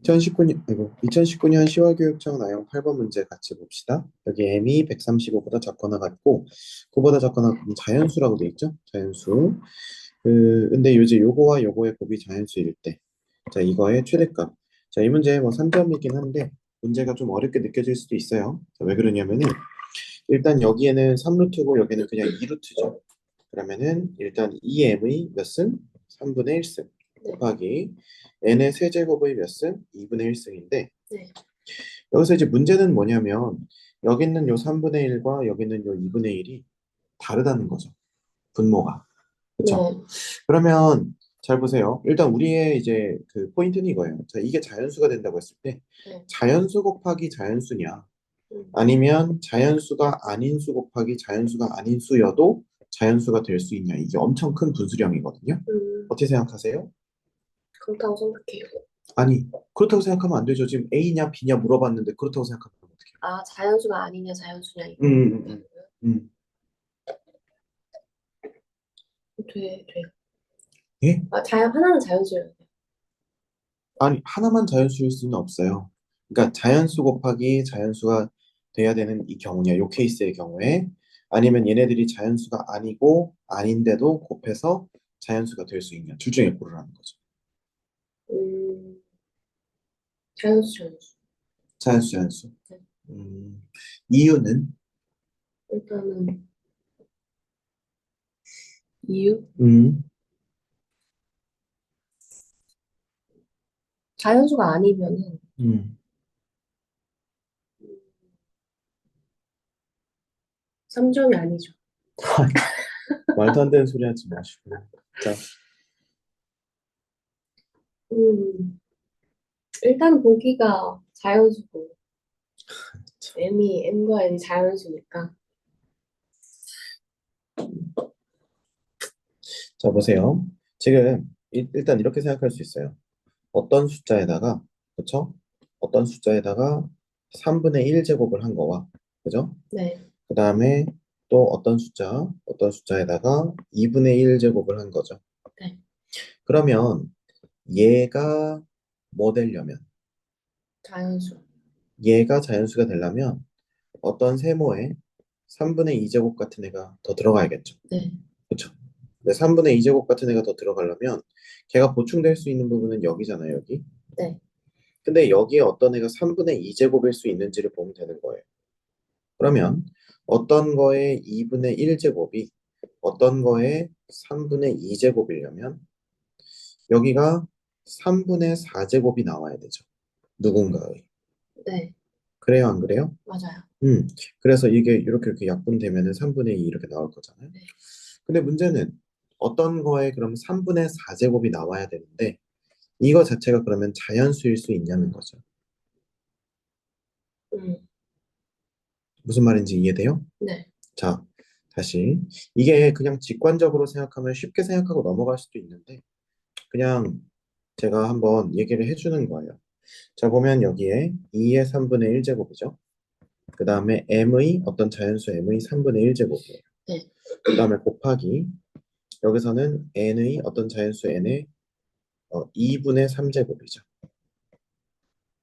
2019년, 아이고, 2019년 10월 교육청 나형 8번 문제 같이 봅시다. 여기 m이 135보다 작거나 같고, 그보다 작거나 같으면 자연수라고 돼 있죠? 자연수. 근데 이제 요거와 요거의 곱이 자연수일 때. 자, 이거의 최대값. 자, 이 문제 뭐 3점이긴 한데, 문제가 좀 어렵게 느껴질 수도 있어요. 자, 왜 그러냐면은, 일단 여기에는 3루트고, 여기는 그냥 2루트죠. 그러면은, 일단 2m의 몇 승? 3분의 1승. 곱하기 n의 세제곱의 몇 승? 2분의 1승인데 네. 여기서 이제 문제는 뭐냐면 여기 있는 요 3분의 1과 여기 있는 요 2분의 1이 다르다는 거죠. 분모가. 그렇죠? 네. 그러면 잘 보세요. 일단 우리의 이제 그 포인트는 이거예요. 자, 이게 자연수가 된다고 했을 때 네. 자연수 곱하기 자연수냐 음. 아니면 자연수가 아닌 수 곱하기 자연수가 아닌 수여도 자연수가 될 수 있냐 이게 엄청 큰 분수령이거든요. 음. 어떻게 생각하세요? 그렇다고 생각해요. 아니, 그렇다고 생각하면 안 되죠. 지금 A냐 B냐 물어봤는데 그렇다고 생각하면 어떡해요? 아, 자연수가 아니냐, 자연수냐, 음, 이거. 음, 음, 음. 돼요. 예? 아, 하나는 자연수예요. 아니, 하나만 자연수일 수는 없어요. 그러니까 자연수 곱하기 자연수가 돼야 되는 이 경우냐, 요 케이스의 경우에 아니면 얘네들이 자연수가 아니고 아닌데도 곱해서 자연수가 될 수 있냐, 둘 중에 고르라는 거죠. 음, 자연수. 자연수, 자연수. 네. 음, 이유는 일단은, 이유? 음, 자연수가 아니면은, 음. 3점이 아니죠. 말도 안 되는 소리 하지 마시고. 자, 음, 일단 보기가 자연수고, M과 N이 자연수니까. 자, 보세요. 지금 일단 이렇게 생각할 수 있어요. 어떤 숫자에다가, 그쵸? 어떤 숫자에다가 3분의 1 제곱을 한 거와, 그죠? 네. 그 다음에 또 어떤 숫자에다가 2분의 1 제곱을 한 거죠. 네. 그러면 얘가 뭐 되려면, 자연수. 얘가 자연수가 되려면 어떤 세모에 3분의 2 제곱 같은 애가 더 들어가야겠죠. 네. 그쵸? 근데 3분의 2 제곱 같은 애가 더 들어가려면 걔가 보충될 수 있는 부분은 여기잖아요, 여기. 네. 근데 여기에 어떤 애가 3분의 2제곱일 수 있는지를 보면 되는 거예요. 그러면 어떤 거에 2분의 1제곱이 어떤 거에 3분의 2제곱이려면 여기가 3분의 4제곱이 나와야 되죠. 누군가의. 네. 그래요, 안 그래요? 맞아요. 음. 그래서 이게 이렇게 약분되면은 3분의 2 이렇게 나올 거잖아요. 네. 근데 문제는 어떤 거에 그럼 3분의 4제곱이 나와야 되는데 이거 자체가 그러면 자연수일 수 있냐는 거죠. 음, 무슨 말인지 이해돼요? 네. 자, 다시. 이게 그냥 직관적으로 생각하면 쉽게 생각하고 넘어갈 수도 있는데, 그냥 제가 한번 얘기를 해주는 거예요. 자, 보면 여기에 2의 3분의 1제곱이죠. 그 다음에 m의 어떤 자연수 m의 3분의 1제곱이에요. 네. 그 다음에 곱하기, 여기서는 n의 어떤 자연수 n의 2분의 3제곱이죠.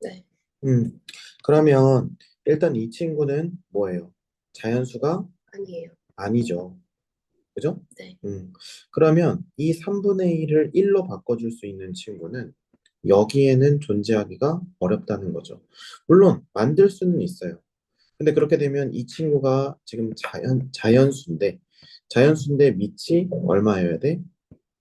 네. 음, 그러면 일단 이 친구는 뭐예요? 자연수가 아니에요. 아니죠. 그죠? 네. 음. 그러면 이 3분의 1을 1로 바꿔줄 수 있는 친구는 여기에는 존재하기가 어렵다는 거죠. 물론 만들 수는 있어요. 근데 그렇게 되면 이 친구가 지금 자연수인데 밑이 얼마여야 돼?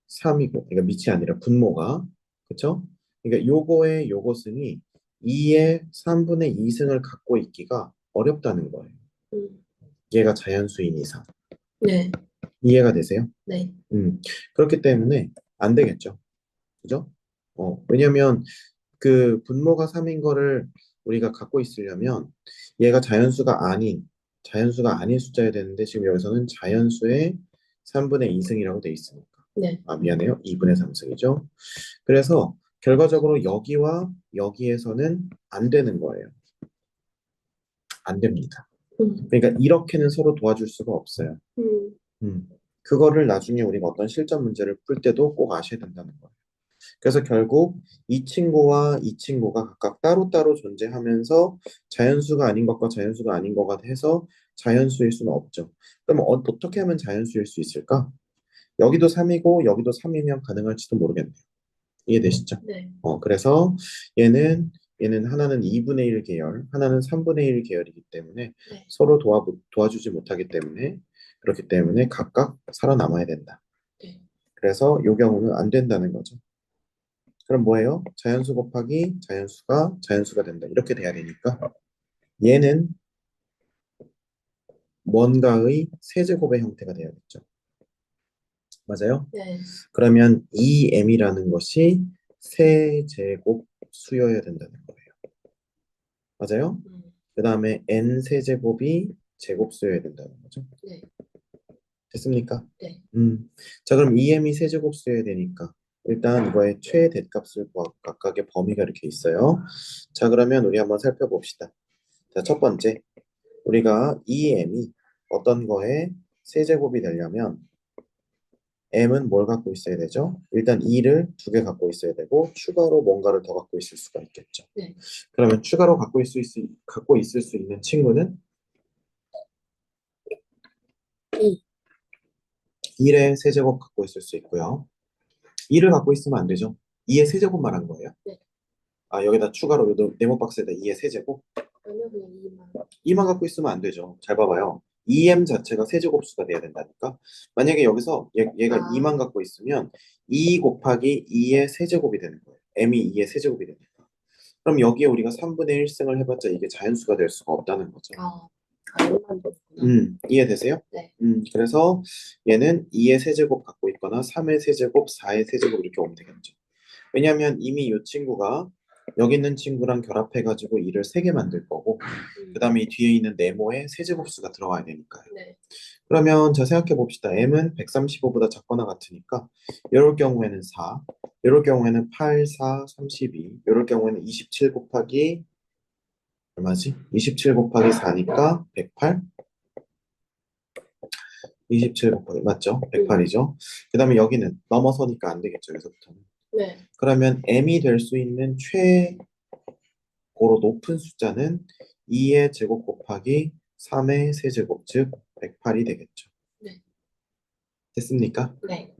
3이고, 그러니까 밑이 아니라 분모가, 그쵸? 그러니까 요거의 요것은이 2의 3분의 2승을 갖고 있기가 어렵다는 거예요. 음, 얘가 자연수인 이상. 네. 이해가 되세요? 네. 그렇기 때문에 안 되겠죠. 그죠? 왜냐면 그 분모가 3인 거를 우리가 갖고 있으려면 얘가 자연수가 아닌 숫자여야 되는데 지금 여기서는 자연수의 3분의 2승이라고 돼 있으니까. 네. 아, 미안해요. 2분의 3승이죠. 그래서 결과적으로 여기와 여기에서는 안 되는 거예요. 안 됩니다. 음, 그러니까 이렇게는 서로 도와줄 수가 없어요. 음, 음. 그거를 나중에 우리가 어떤 실전 문제를 풀 때도 꼭 아셔야 된다는 거예요. 그래서 결국 이 친구와 이 친구가 각각 따로따로 존재하면서 자연수가 아닌 것과 자연수가 아닌 것가 해서 자연수일 수는 없죠. 그럼 어떻게 하면 자연수일 수 있을까? 여기도 3이고 여기도 3이면 가능할지도 모르겠네요. 이해되시죠? 네. 그래서 얘는 하나는 2분의 1 계열, 하나는 3분의 1 계열이기 때문에 네. 서로 도와주지 못하기 때문에 그렇기 때문에 각각 살아남아야 된다. 네. 그래서 이 경우는 안 된다는 거죠. 그럼 뭐예요? 자연수 곱하기 자연수가 된다. 이렇게 돼야 되니까 얘는 뭔가의 세제곱의 형태가 되어야겠죠. 맞아요? 네. 그러면 2m이라는 것이 세제곱 수여야 된다는 거예요. 맞아요? 그 다음에 n 세제곱이 제곱수여야 된다는 거죠. 네. 됐습니까? 네. 자, 그럼 2m이 세제곱수여야 되니까 일단 이거의 최대값을 각각의 범위가 이렇게 있어요. 자, 그러면 우리 한번 살펴봅시다. 자, 첫 번째, 우리가 2m이 어떤 거에 세제곱이 되려면 m은 뭘 갖고 있어야 되죠? 일단 2를 2개 갖고 있어야 되고 추가로 뭔가를 더 갖고 있을 수가 있겠죠. 네. 그러면 추가로 갖고 있을 수 있는 친구는 2. 1의 세제곱 갖고 있을 수 있고요. 2를 갖고 있으면 안 되죠. 2의 세제곱 말한 거예요. 네. 아, 여기다 추가로 네모 박스에다 2의 세제곱? 아니요, 그냥 2만. 2만 갖고 있으면 안 되죠. 잘 봐봐요. 2m 자체가 세제곱수가 돼야 된다니까. 만약에 여기서 얘가 아. 2만 갖고 있으면 2 곱하기 2의 세제곱이 되는 거예요. m이 2의 세제곱이 되니까. 그럼 여기에 우리가 3분의 1승을 해봤자 이게 자연수가 될 수가 없다는 거죠. 아, 1만 되구나. 이해되세요? 네. 그래서 얘는 2의 세제곱 갖고 있거나 3의 세제곱, 4의 세제곱 이렇게 오면 되겠죠. 왜냐하면 이미 이 친구가 여기 있는 친구랑 결합해가지고 2를 3개 만들 거고 그 다음에 이 뒤에 있는 네모에 세제곱수가 들어가야 되니까요. 네. 그러면 자 생각해 봅시다. m은 135보다 작거나 같으니까 이럴 경우에는 4, 이럴 경우에는 8, 4, 32, 이럴 경우에는 27 곱하기 얼마지? 27 곱하기 4니까 108? 27 곱하기 맞죠? 108이죠. 그 다음에 여기는 넘어서니까 안 되겠죠. 여기서부터는. 네. 그러면 m이 될 수 있는 최고로 높은 숫자는 2의 제곱 곱하기 3의 세제곱 즉 108이 되겠죠. 네. 됐습니까? 네.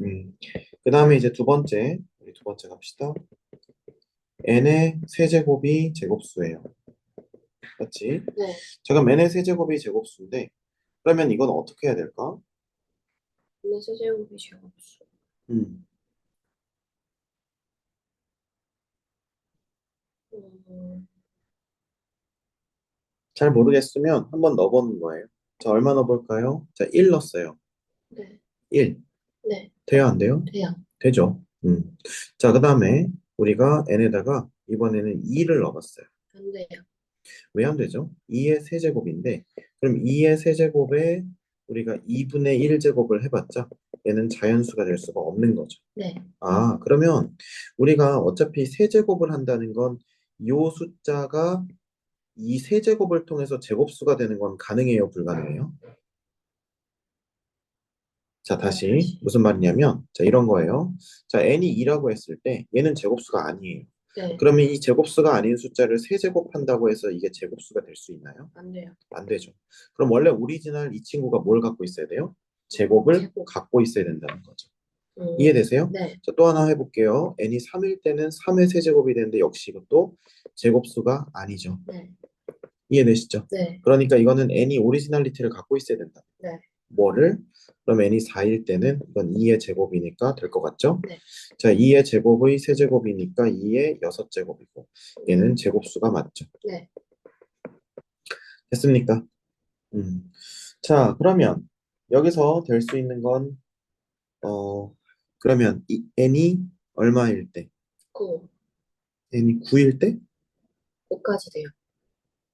그 다음에 이제 우리 두 번째 갑시다. n의 세제곱이 제곱수예요. 맞지? 네. 자, 그럼 n의 세제곱이 제곱수인데 그러면 이건 어떻게 해야 될까? 근데 세제곱이 제곱수. 음, 음, 잘 모르겠으면 한번 넣어보는 거예요. 자, 얼마 넣어볼까요? 자, 1 넣었어요. 네. 1. 네. 돼요, 안 돼요? 돼요. 되죠. 자, 그 다음에 우리가 n에다가 이번에는 2를 넣어봤어요. 안 돼요. 왜 안 되죠? 2의 세제곱인데 그럼 2의 세제곱에 우리가 2분의 1제곱을 해봤자 얘는 자연수가 될 수가 없는 거죠. 네. 아, 그러면 우리가 어차피 세제곱을 한다는 건 이 숫자가 이 세제곱을 통해서 제곱수가 되는 건 가능해요, 불가능해요? 자, 다시 무슨 말이냐면 자, 이런 거예요. 자, n이 2라고 했을 때 얘는 제곱수가 아니에요. 네. 그러면 이 제곱수가 아닌 숫자를 세제곱한다고 해서 이게 제곱수가 될 수 있나요? 안 돼요. 안 되죠. 그럼 원래 오리지널 이 친구가 뭘 갖고 있어야 돼요? 제곱을 갖고 있어야 된다는 거죠. 이해되세요? 네. 자, 또 하나 해볼게요. n이 3일 때는 3의 세제곱이 되는데 역시 이것도 제곱수가 아니죠. 네. 이해되시죠? 네. 그러니까 이거는 n이 오리지널리티를 갖고 있어야 된다. 네. 뭐를? 그럼 n이 4일 때는 이건 2의 제곱이니까 될 것 같죠? 네. 자, 2의 제곱의 세제곱이니까 2의 6제곱이고 얘는 제곱수가 맞죠? 네. 됐습니까? 자, 그러면 여기서 될 수 있는 건 그러면 이 n이 얼마일 때? 9. n이 9일 때? 5까지 돼요.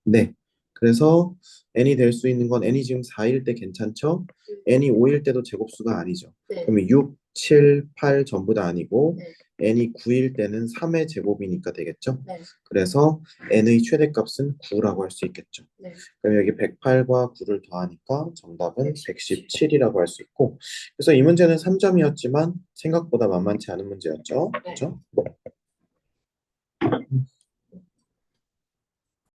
네. 그래서 n이 될 수 있는 건 n이 지금 4일 때 괜찮죠? n이 5일 때도 제곱수가 아니죠. 네. 그러면 6, 7, 8 전부 다 아니고 네. n이 9일 때는 3의 제곱이니까 되겠죠? 네. 그래서 n의 최대값은 9라고 할 수 있겠죠. 네. 그럼 여기 108과 9를 더하니까 정답은 117이라고 할 수 있고 그래서 이 문제는 3점이었지만 생각보다 만만치 않은 문제였죠. 네. 그렇죠?